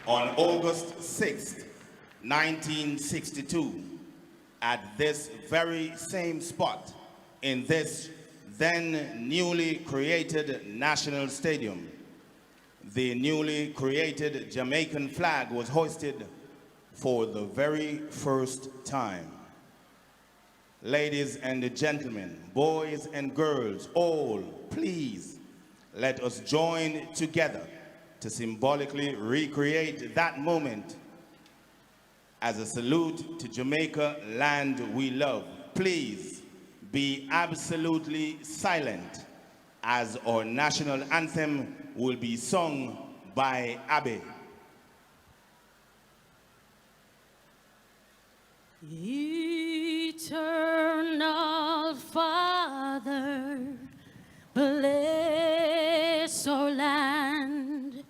On August 6, 1962, at this very same spot, in this then newly created National Stadium, the newly created Jamaican flag was hoisted for the very first time. Ladies and gentlemen, boys and girls, all, please, let us join together to symbolically recreate that moment as a salute to Jamaica, land we love. Please be absolutely silent as our national anthem will be sung by Abbé. Eternal Father, bless our land,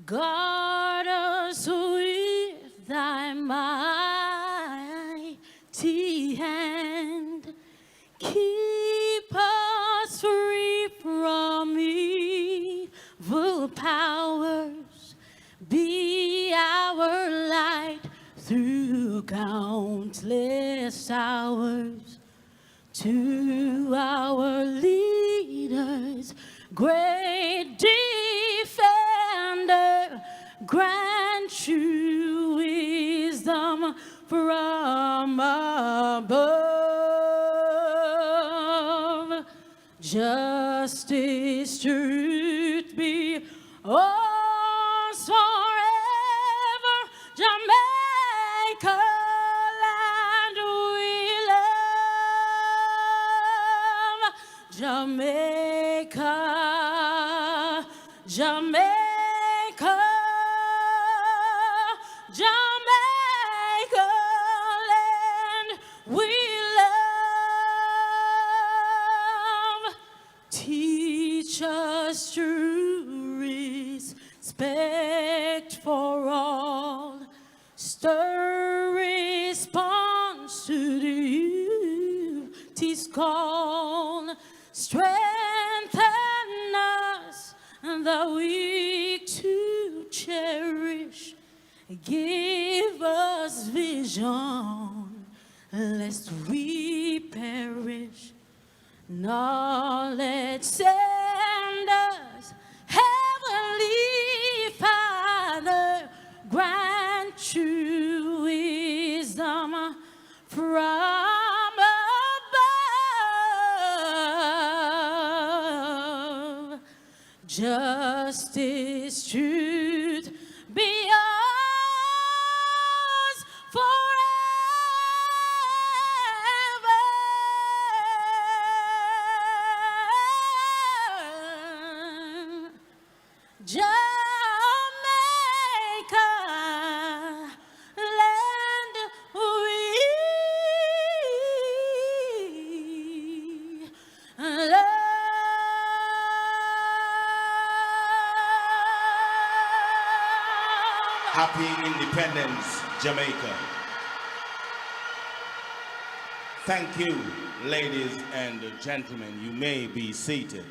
guard us with thy mighty hand, keep us free from evil powers, be our light through countless hours. To our leaders, great defender, grant true wisdom from above. Justice, truth be ours forever. Jamaica, land we love. Jamaica, Jamaica, Jamaica, land we love. Teach us true respect for all. Stir response to the youth's call. Strengthen us, the weak to cherish. Give us vision, lest we perish. Knowledge send us, Heavenly Father, grant true wisdom from above. Justice, truth be ours forever. Jamaica, land we love. Happy Independence, Jamaica. Thank you, ladies and gentlemen. You may be seated.